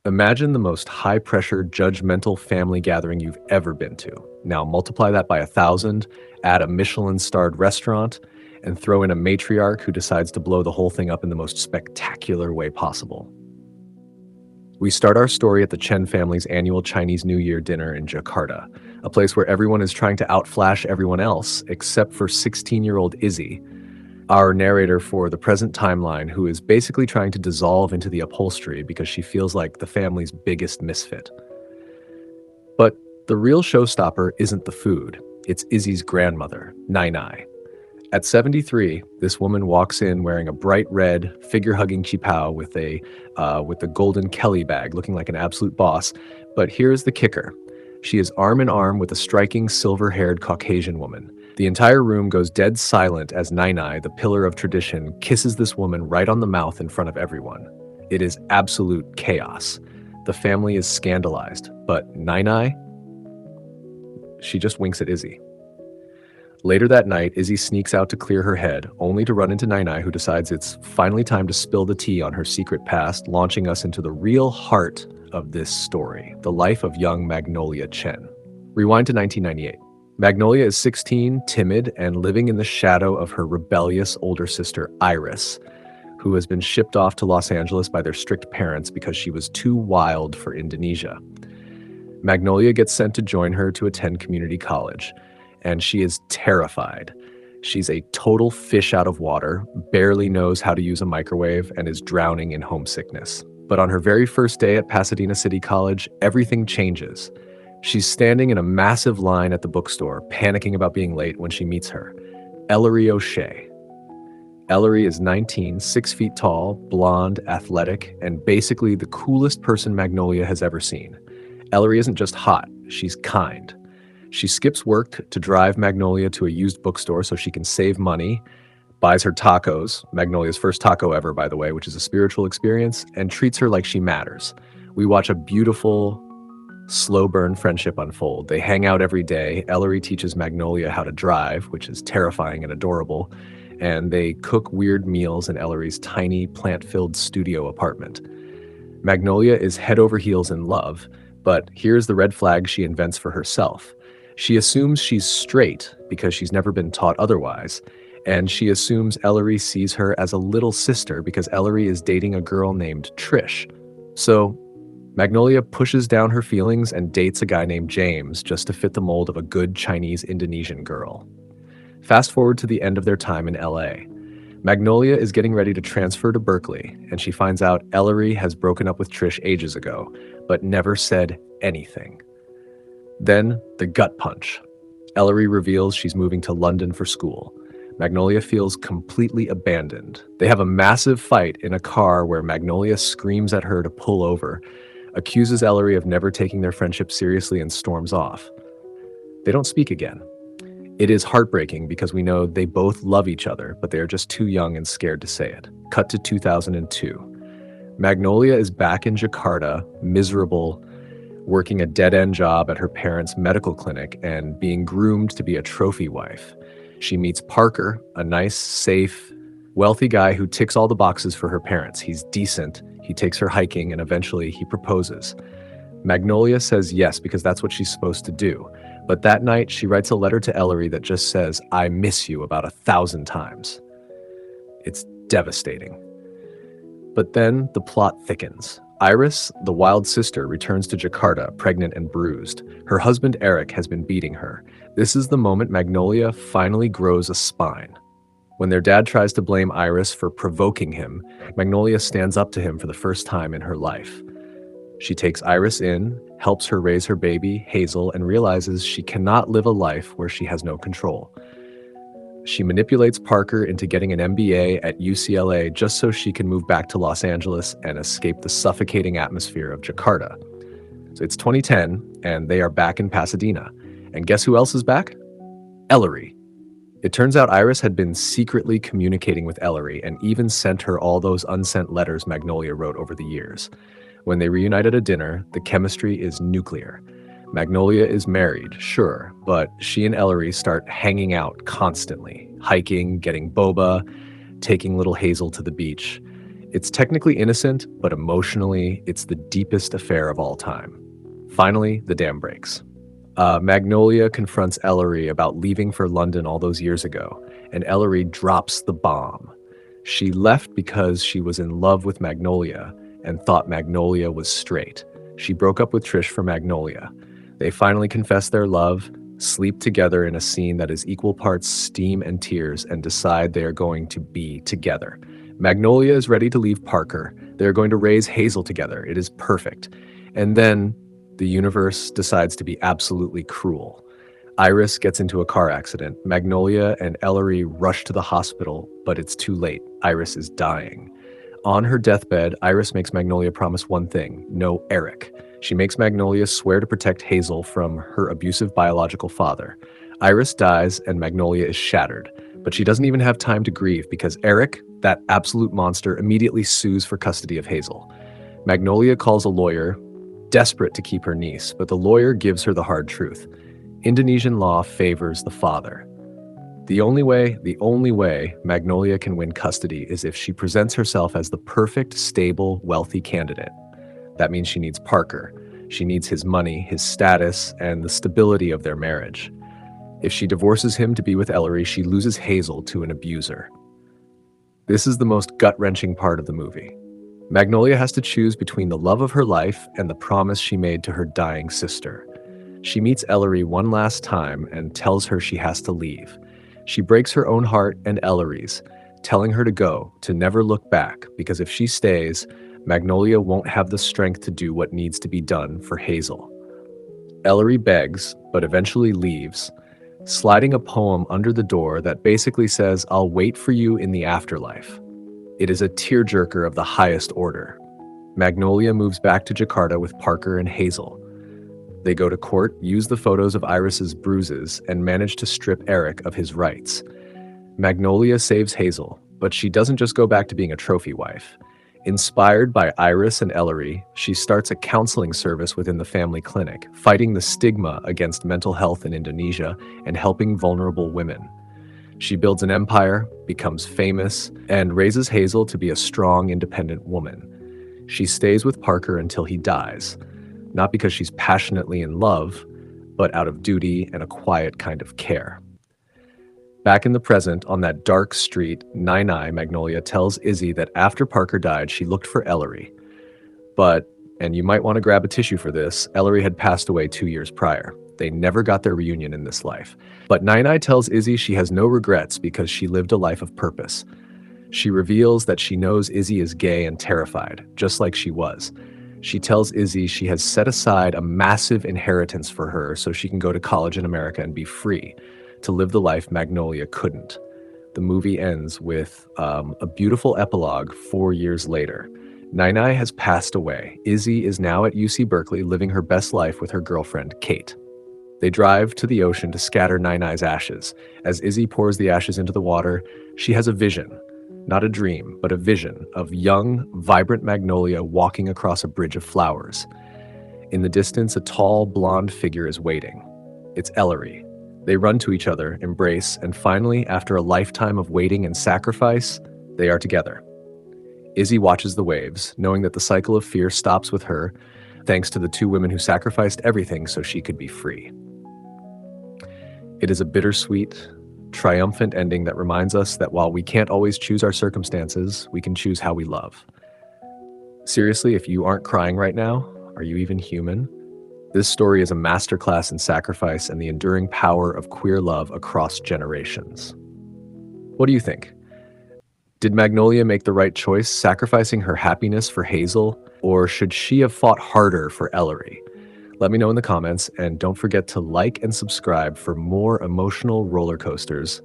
Imagine the most high-pressure, judgmental family gathering you've ever been to. Now multiply that by 1,000, add a Michelin-starred restaurant, and throw in a matriarch who decides to blow the whole thing up in the most spectacular way possible. We start our story at the Chen family's annual Chinese New Year dinner in Jakarta, a place where everyone is trying to outflash everyone else except for 16-year-old Izzy, our narrator for the present timeline, who is basically trying to dissolve into the upholstery because she feels like the family's biggest misfit. But the real showstopper isn't the food, it's Izzy's grandmother, Nainai. At 73, this woman walks in wearing a bright red, figure-hugging qipao with the golden Kelly bag, looking like an absolute boss. But here's the kicker. She is arm in arm with a striking silver-haired Caucasian woman. The entire room goes dead silent as Nainai, the pillar of tradition, kisses this woman right on the mouth in front of everyone. It is absolute chaos. The family is scandalized, but Nainai, she just winks at Izzy. Later that night, Izzy sneaks out to clear her head, only to run into Nainai, who decides it's finally time to spill the tea on her secret past, launching us into the real heart of this story, the life of young Magnolia Chen. Rewind to 1998. Magnolia is 16, timid, and living in the shadow of her rebellious older sister, Iris, who has been shipped off to Los Angeles by their strict parents because she was too wild for Indonesia. Magnolia gets sent to join her to attend community college, and she is terrified. She's a total fish out of water, barely knows how to use a microwave, and is drowning in homesickness. But on her very first day at Pasadena City College, everything changes. She's standing in a massive line at the bookstore, panicking about being late when she meets her, Ellery O'Shea. Ellery is 19, 6 feet tall, blonde, athletic, and basically the coolest person Magnolia has ever seen. Ellery isn't just hot, she's kind. She skips work to drive Magnolia to a used bookstore so she can save money, buys her tacos, Magnolia's first taco ever, by the way, which is a spiritual experience, and treats her like she matters. We watch a beautiful, slow burn friendship unfold. They hang out every day. Ellery teaches Magnolia how to drive, which is terrifying and adorable, and they cook weird meals in Ellery's tiny plant-filled studio apartment. Magnolia is head over heels in love, but here's the red flag she invents for herself. She assumes she's straight because she's never been taught otherwise, and she assumes Ellery sees her as a little sister because Ellery is dating a girl named Trish. So Magnolia pushes down her feelings and dates a guy named James just to fit the mold of a good Chinese Indonesian girl. Fast forward to the end of their time in LA. Magnolia is getting ready to transfer to Berkeley, and she finds out Ellery has broken up with Trish ages ago, but never said anything. Then, the gut punch. Ellery reveals she's moving to London for school. Magnolia feels completely abandoned. They have a massive fight in a car where Magnolia screams at her to pull over, accuses Ellery of never taking their friendship seriously, and storms off. They don't speak again. It is heartbreaking because we know they both love each other, but they are just too young and scared to say it. Cut to 2002. Magnolia is back in Jakarta, miserable, working a dead-end job at her parents' medical clinic and being groomed to be a trophy wife. She meets Parker, a nice, safe, wealthy guy who ticks all the boxes for her parents. He's decent, he takes her hiking, and eventually he proposes. Magnolia says yes because that's what she's supposed to do. But that night, she writes a letter to Ellery that just says, "I miss you," about 1,000 times. It's devastating. But then the plot thickens. Iris, the wild sister, returns to Jakarta, pregnant and bruised. Her husband, Eric, has been beating her. This is the moment Magnolia finally grows a spine. When their dad tries to blame Iris for provoking him, Magnolia stands up to him for the first time in her life. She takes Iris in, helps her raise her baby, Hazel, and realizes she cannot live a life where she has no control. She manipulates Parker into getting an MBA at UCLA just so she can move back to Los Angeles and escape the suffocating atmosphere of Jakarta. So it's 2010, and they are back in Pasadena. And guess who else is back? Ellery. It turns out Iris had been secretly communicating with Ellery and even sent her all those unsent letters Magnolia wrote over the years. When they reunite at a dinner, the chemistry is nuclear. Magnolia is married, sure, but she and Ellery start hanging out constantly, hiking, getting boba, taking little Hazel to the beach. It's technically innocent, but emotionally, it's the deepest affair of all time. Finally, the dam breaks. Magnolia confronts Ellery about leaving for London all those years ago, and Ellery drops the bomb. She left because she was in love with Magnolia and thought Magnolia was straight. She broke up with Trish for Magnolia. They finally confess their love, sleep together in a scene that is equal parts steam and tears, and decide they are going to be together. Magnolia is ready to leave Parker. They are going to raise Hazel together. It is perfect. And then the universe decides to be absolutely cruel. Iris gets into a car accident. Magnolia and Ellery rush to the hospital, but it's too late. Iris is dying. On her deathbed, Iris makes Magnolia promise one thing: no Eric. She makes Magnolia swear to protect Hazel from her abusive biological father. Iris dies and Magnolia is shattered, but she doesn't even have time to grieve because Eric, that absolute monster, immediately sues for custody of Hazel. Magnolia calls a lawyer, desperate to keep her niece, but the lawyer gives her the hard truth. Indonesian law favors the father. The only way Magnolia can win custody is if she presents herself as the perfect, stable, wealthy candidate. That means she needs Parker. She needs his money, his status, and the stability of their marriage. If she divorces him to be with Ellery, she loses Hazel to an abuser. This is the most gut-wrenching part of the movie. Magnolia has to choose between the love of her life and the promise she made to her dying sister. She meets Ellery one last time and tells her she has to leave. She breaks her own heart and Ellery's, telling her to go, to never look back, because if she stays, Magnolia won't have the strength to do what needs to be done for Hazel. Ellery begs, but eventually leaves, sliding a poem under the door that basically says, "I'll wait for you in the afterlife." It is a tearjerker of the highest order. Magnolia moves back to Jakarta with Parker and Hazel. They go to court, use the photos of Iris's bruises, and manage to strip Eric of his rights. Magnolia saves Hazel, but she doesn't just go back to being a trophy wife. Inspired by Iris and Ellery, she starts a counseling service within the family clinic, fighting the stigma against mental health in Indonesia and helping vulnerable women. She builds an empire, becomes famous, and raises Hazel to be a strong, independent woman. She stays with Parker until he dies, not because she's passionately in love, but out of duty and a quiet kind of care. Back in the present, on that dark street, Nainai, Magnolia, tells Izzy that after Parker died, she looked for Ellery. But, and you might want to grab a tissue for this, Ellery had passed away 2 years prior. They never got their reunion in this life. But Nainai tells Izzy she has no regrets because she lived a life of purpose. She reveals that she knows Izzy is gay and terrified, just like she was. She tells Izzy she has set aside a massive inheritance for her so she can go to college in America and be free, to live the life Magnolia couldn't. The movie ends with a beautiful epilogue 4 years later. Nainai has passed away. Izzy is now at UC Berkeley living her best life with her girlfriend, Kate. They drive to the ocean to scatter Nainai's ashes. As Izzy pours the ashes into the water, she has a vision. Not a dream, but a vision of young, vibrant Magnolia walking across a bridge of flowers. In the distance, a tall, blonde figure is waiting. It's Ellery. They run to each other, embrace, and finally, after a lifetime of waiting and sacrifice, they are together. Izzy watches the waves, knowing that the cycle of fear stops with her, thanks to the two women who sacrificed everything so she could be free. It is a bittersweet, triumphant ending that reminds us that while we can't always choose our circumstances, we can choose how we love. Seriously, if you aren't crying right now, are you even human? This story is a masterclass in sacrifice and the enduring power of queer love across generations. What do you think? Did Magnolia make the right choice, sacrificing her happiness for Hazel, or should she have fought harder for Ellery? Let me know in the comments, and don't forget to like and subscribe for more emotional roller coasters